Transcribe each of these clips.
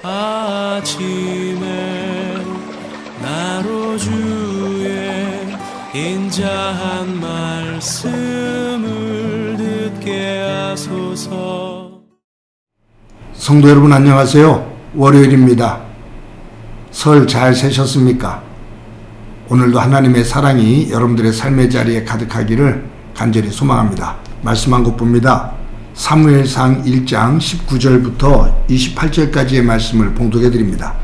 아침에 나로 주의 인자한 말씀을 듣게 하소서. 성도 여러분 안녕하세요. 월요일입니다. 설 잘 새셨습니까? 오늘도 하나님의 사랑이 여러분들의 삶의 자리에 가득하기를 간절히 소망합니다. 말씀 한 곳 봅니다. 사무엘상 1장 19절부터 28절까지의 말씀을 봉독해 드립니다.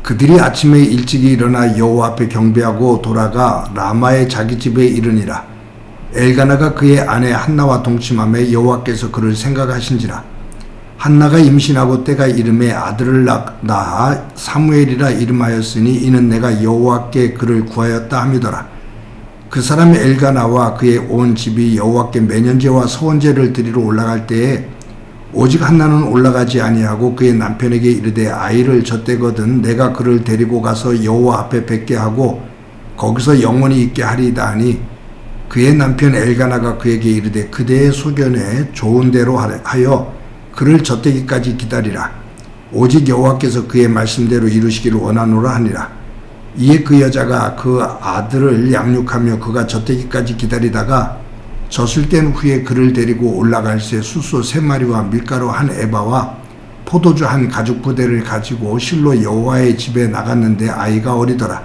그들이 아침에 일찍이 일어나 여호와 앞에 경배하고 돌아가 라마의 자기 집에 이르니라. 엘가나가 그의 아내 한나와 동침하며 여호와께서 그를 생각하신지라. 한나가 임신하고 때가 이름에 아들을 낳아 사무엘이라 이름하였으니 이는 내가 여호와께 그를 구하였다 함이더라. 그 사람 엘가나와 그의 온 집이 여호와께 매년제와 서원제를 드리러 올라갈 때에 오직 한나는 올라가지 아니하고 그의 남편에게 이르되 아이를 젖대거든 내가 그를 데리고 가서 여호와 앞에 뵙게 하고 거기서 영원히 있게 하리이다 하니 그의 남편 엘가나가 그에게 이르되 그대의 소견에 좋은 대로 하여 그를 젖대기까지 기다리라. 오직 여호와께서 그의 말씀대로 이루시기를 원하노라 하니라. 이에 그 여자가 그 아들을 양육하며 그가 젖대기까지 기다리다가 젖을 뗀 후에 그를 데리고 올라갈새 숫소 3마리와 밀가루 1에바와 포도주 1 가죽 부대를 가지고 실로 여호와의 집에 나갔는데 아이가 어리더라.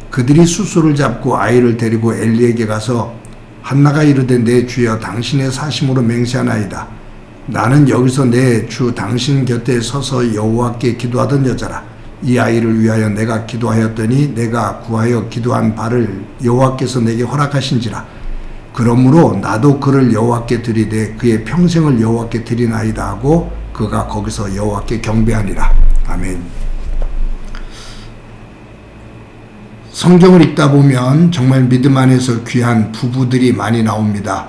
그들이 숫소를 잡고 아이를 데리고 엘리에게 가서 한나가 이르되 내 주여 당신의 사심으로 맹세하나이다. 나는 여기서 내 주 당신 곁에 서서 여호와께 기도하던 여자라. 이 아이를 위하여 내가 기도하였더니 내가 구하여 기도한 바를 여호와께서 내게 허락하신지라. 그러므로 나도 그를 여호와께 드리되 그의 평생을 여호와께 드리나이다 하고 그가 거기서 여호와께 경배하니라. 아멘. 성경을 읽다 보면 정말 믿음 안에서 귀한 부부들이 많이 나옵니다.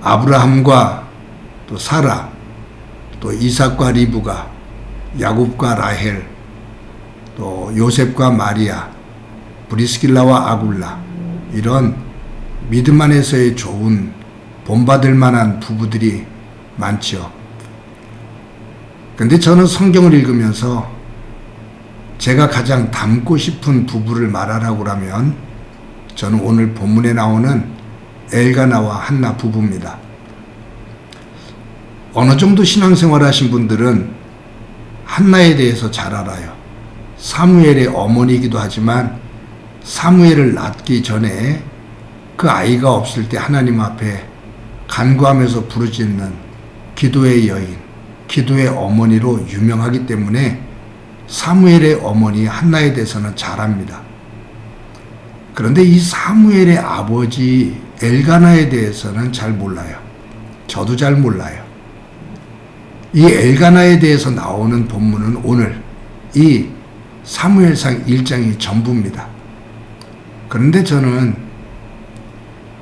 아브라함과 또 사라, 또 이삭과 리브가, 야곱과 라헬, 또 요셉과 마리아, 브리스길라와 아굴라, 이런 믿음 안에서의 좋은 본받을 만한 부부들이 많죠. 근데 저는 성경을 읽으면서 제가 가장 닮고 싶은 부부를 말하라고 하면 저는 오늘 본문에 나오는 엘가나와 한나 부부입니다. 어느 정도 신앙생활 하신 분들은 한나에 대해서 잘 알아요. 사무엘의 어머니이기도 하지만 사무엘을 낳기 전에 그 아이가 없을 때 하나님 앞에 간구하면서 부르짖는 기도의 여인, 기도의 어머니로 유명하기 때문에 사무엘의 어머니 한나에 대해서는 잘 압니다. 그런데 이 사무엘의 아버지 엘가나에 대해서는 잘 몰라요. 저도 잘 몰라요. 이 엘가나에 대해서 나오는 본문은 오늘 이 사무엘상 1장이 전부입니다. 그런데 저는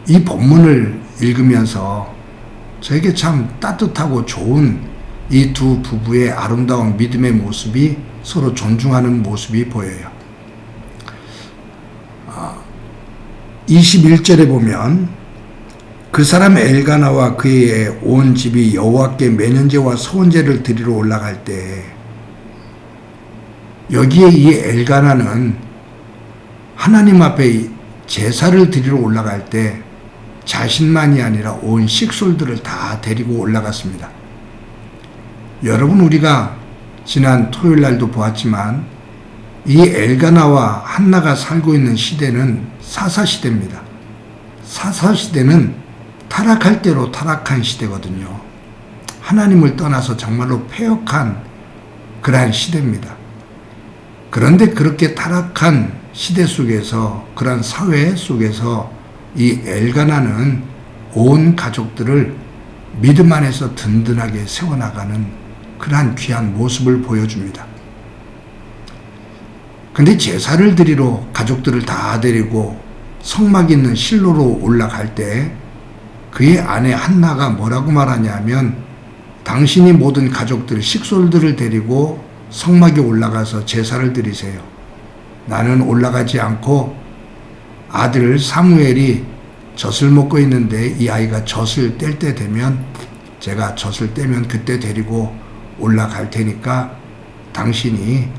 이 본문을 읽으면서 저에게 참 따뜻하고 좋은 이 두 부부의 아름다운 믿음의 모습이 서로 존중하는 모습이 보여요. 21절에 보면 그 사람 엘가나와 그의 온 집이 여호와께 매년제와 서원제를 드리러 올라갈 때 여기에 이 엘가나는 하나님 앞에 제사를 드리러 올라갈 때 자신만이 아니라 온 식솔들을 다 데리고 올라갔습니다. 여러분 우리가 지난 토요일 날도 보았지만 이 엘가나와 한나가 살고 있는 시대는 사사시대입니다. 사사시대는 타락할 대로 타락한 시대거든요. 하나님을 떠나서 정말로 패역한 그러한 시대입니다. 그런데 그렇게 타락한 시대 속에서 그런 사회 속에서 이 엘가나는 온 가족들을 믿음 안에서 든든하게 세워나가는 그러한 귀한 모습을 보여줍니다. 근데 제사를 드리러 가족들을 다 데리고 성막 있는 실로로 올라갈 때 그의 아내 한나가 뭐라고 말하냐면 당신이 모든 가족들, 식솔들을 데리고 성막에 올라가서 제사를 드리세요. 나는 올라가지 않고 아들 사무엘이 젖을 먹고 있는데 이 아이가 젖을 뗄 때 되면 제가 젖을 떼면 그때 데리고 올라갈 테니까 당신이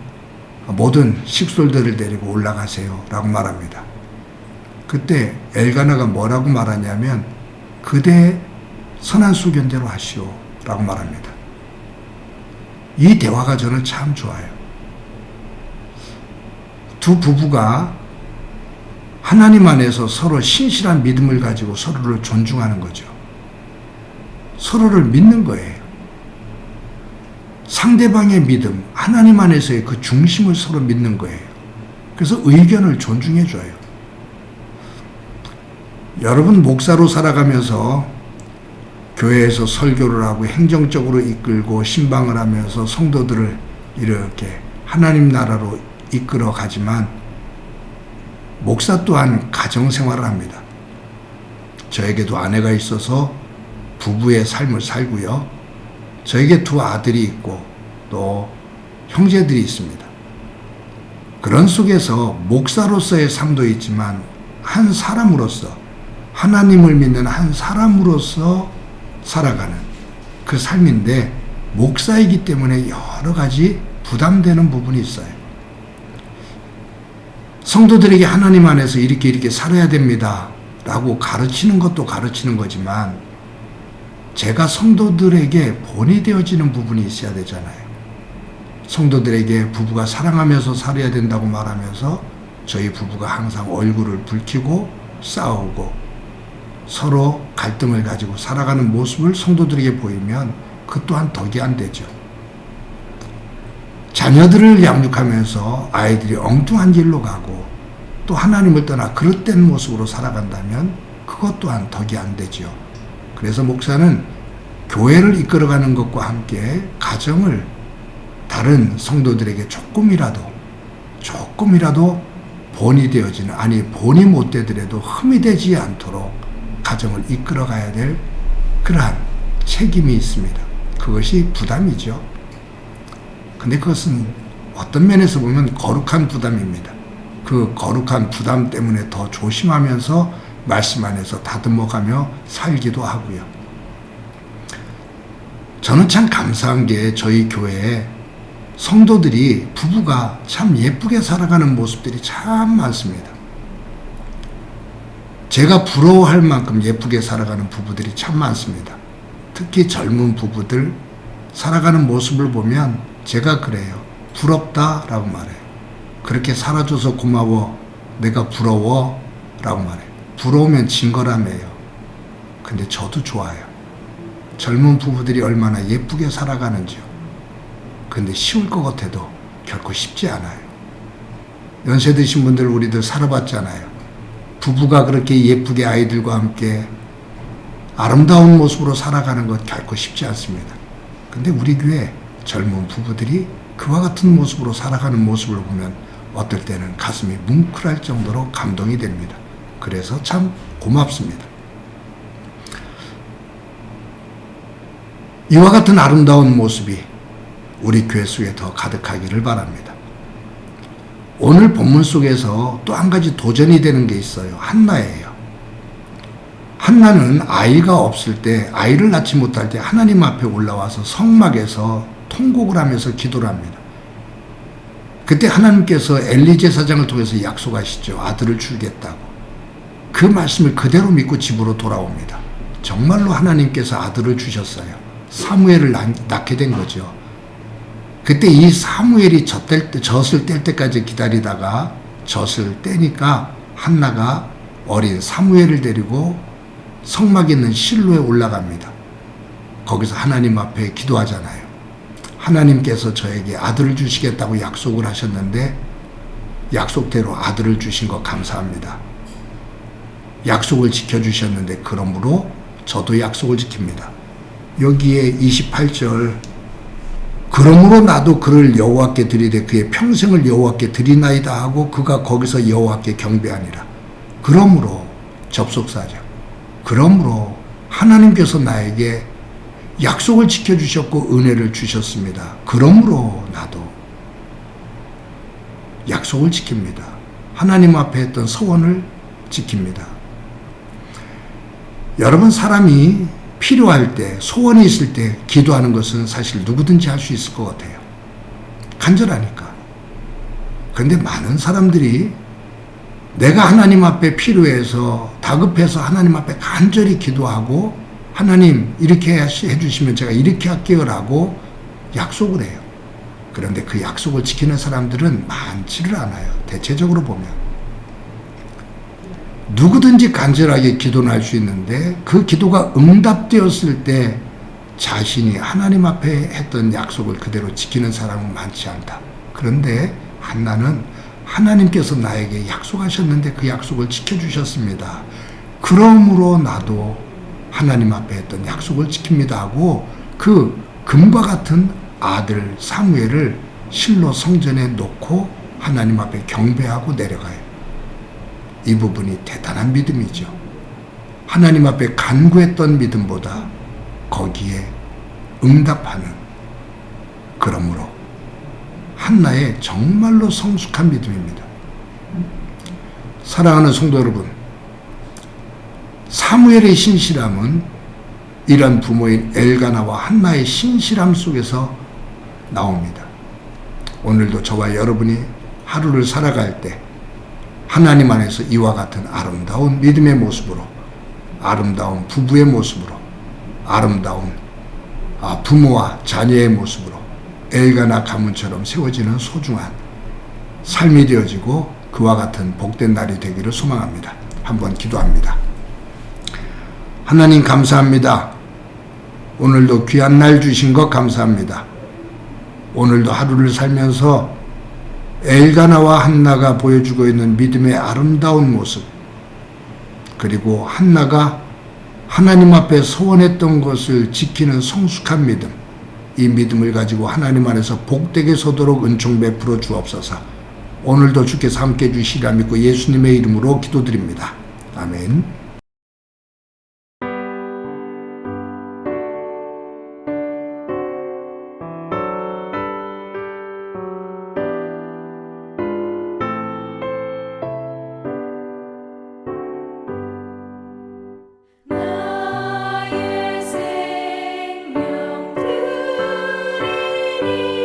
모든 식솔들을 데리고 올라가세요 라고 말합니다. 그때 엘가나가 뭐라고 말하냐면 그대 선한 수견대로 하시오 라고 말합니다. 이 대화가 저는 참 좋아요. 두 부부가 하나님 안에서 서로 신실한 믿음을 가지고 서로를 존중하는 거죠. 서로를 믿는 거예요. 상대방의 믿음, 하나님 안에서의 그 중심을 서로 믿는 거예요. 그래서 의견을 존중해 줘요. 여러분 목사로 살아가면서 교회에서 설교를 하고 행정적으로 이끌고 신방을 하면서 성도들을 이렇게 하나님 나라로 이끌어 가지만 목사 또한 가정생활을 합니다. 저에게도 아내가 있어서 부부의 삶을 살고요. 저에게 두 아들이 있고 또 형제들이 있습니다. 그런 속에서 목사로서의 삶도 있지만 한 사람으로서 하나님을 믿는 한 사람으로서 살아가는 그 삶인데 목사이기 때문에 여러 가지 부담되는 부분이 있어요. 성도들에게 하나님 안에서 이렇게 살아야 됩니다 라고 가르치는 것도 가르치는 거지만 제가 성도들에게 본이 되어지는 부분이 있어야 되잖아요. 성도들에게 부부가 사랑하면서 살아야 된다고 말하면서 저희 부부가 항상 얼굴을 붉히고 싸우고 서로 갈등을 가지고 살아가는 모습을 성도들에게 보이면 그 또한 덕이 안 되죠. 자녀들을 양육하면서 아이들이 엉뚱한 길로 가고 또 하나님을 떠나 그릇된 모습으로 살아간다면 그것 또한 덕이 안 되죠. 그래서 목사는 교회를 이끌어가는 것과 함께 가정을 다른 성도들에게 조금이라도 본이 되어지는, 아니 본이 못 되더라도 흠이 되지 않도록 가정을 이끌어가야 될 그러한 책임이 있습니다. 그것이 부담이죠. 근데 그것은 어떤 면에서 보면 거룩한 부담입니다. 그 거룩한 부담 때문에 더 조심하면서 말씀 안에서 다듬어가며 살기도 하고요. 저는 참 감사한 게 저희 교회에 성도들이 부부가 참 예쁘게 살아가는 모습들이 참 많습니다. 제가 부러워할 만큼 예쁘게 살아가는 부부들이 참 많습니다. 특히 젊은 부부들 살아가는 모습을 보면 제가 그래요. 부럽다라고 말해요. 그렇게 살아줘서 고마워. 내가 부러워. 라고 말해요. 부러우면 진 거라며요. 근데 저도 좋아요. 젊은 부부들이 얼마나 예쁘게 살아가는지요. 근데 쉬울 것 같아도 결코 쉽지 않아요. 연세 드신 분들 우리들 살아봤잖아요. 부부가 그렇게 예쁘게 아이들과 함께 아름다운 모습으로 살아가는 것 결코 쉽지 않습니다. 근데 우리 교회 젊은 부부들이 그와 같은 모습으로 살아가는 모습을 보면 어떨 때는 가슴이 뭉클할 정도로 감동이 됩니다. 그래서 참 고맙습니다. 이와 같은 아름다운 모습이 우리 교회 속에 더 가득하기를 바랍니다. 오늘 본문 속에서 또 한 가지 도전이 되는 게 있어요. 한나예요. 한나는 아이가 없을 때, 아이를 낳지 못할 때 하나님 앞에 올라와서 성막에서 통곡을 하면서 기도를 합니다. 그때 하나님께서 엘리 제사장을 통해서 약속하시죠. 아들을 주겠다고. 그 말씀을 그대로 믿고 집으로 돌아옵니다. 정말로 하나님께서 아들을 주셨어요. 사무엘을 낳게 된 거죠. 그때 이 사무엘이 젖을 뗄 때까지 기다리다가 젖을 떼니까 한나가 어린 사무엘을 데리고 성막에 있는 실로에 올라갑니다. 거기서 하나님 앞에 기도하잖아요. 하나님께서 저에게 아들을 주시겠다고 약속을 하셨는데 약속대로 아들을 주신 거 감사합니다. 약속을 지켜주셨는데 그러므로 저도 약속을 지킵니다. 여기에 28절 그러므로 나도 그를 여호와께 드리되 그의 평생을 여호와께 드리나이다 하고 그가 거기서 여호와께 경배하니라. 그러므로 접속사죠. 그러므로 하나님께서 나에게 약속을 지켜주셨고 은혜를 주셨습니다. 그러므로 나도 약속을 지킵니다. 하나님 앞에 했던 서원을 지킵니다. 여러분, 사람이 필요할 때, 소원이 있을 때 기도하는 것은 사실 누구든지 할 수 있을 것 같아요. 간절하니까. 그런데 많은 사람들이 내가 하나님 앞에 필요해서 다급해서 하나님 앞에 간절히 기도하고 하나님 이렇게 해주시면 제가 이렇게 할게요라고 약속을 해요. 그런데 그 약속을 지키는 사람들은 많지를 않아요. 대체적으로 보면. 누구든지 간절하게 기도는 할 수 있는데 그 기도가 응답되었을 때 자신이 하나님 앞에 했던 약속을 그대로 지키는 사람은 많지 않다. 그런데 한나는 하나님께서 나에게 약속하셨는데 그 약속을 지켜주셨습니다. 그러므로 나도 하나님 앞에 했던 약속을 지킵니다 하고 그 금과 같은 아들 사무엘을 실로 성전에 놓고 하나님 앞에 경배하고 내려가요. 이 부분이 대단한 믿음이죠. 하나님 앞에 간구했던 믿음보다 거기에 응답하는, 그러므로 한나의 정말로 성숙한 믿음입니다. 사랑하는 성도 여러분, 사무엘의 신실함은 이런 부모인 엘가나와 한나의 신실함 속에서 나옵니다. 오늘도 저와 여러분이 하루를 살아갈 때 하나님 안에서 이와 같은 아름다운 믿음의 모습으로, 아름다운 부부의 모습으로, 아름다운 부모와 자녀의 모습으로 엘가나 가문처럼 세워지는 소중한 삶이 되어지고 그와 같은 복된 날이 되기를 소망합니다. 한번 기도합니다. 하나님 감사합니다. 오늘도 귀한 날 주신 것 감사합니다. 오늘도 하루를 살면서 엘가나와 한나가 보여주고 있는 믿음의 아름다운 모습, 그리고 한나가 하나님 앞에 소원했던 것을 지키는 성숙한 믿음, 이 믿음을 가지고 하나님 안에서 복되게 서도록 은총 베풀어 주옵소서. 오늘도 주께서 함께 해주시리라 믿고 예수님의 이름으로 기도드립니다. 아멘. 나의 생명 드리니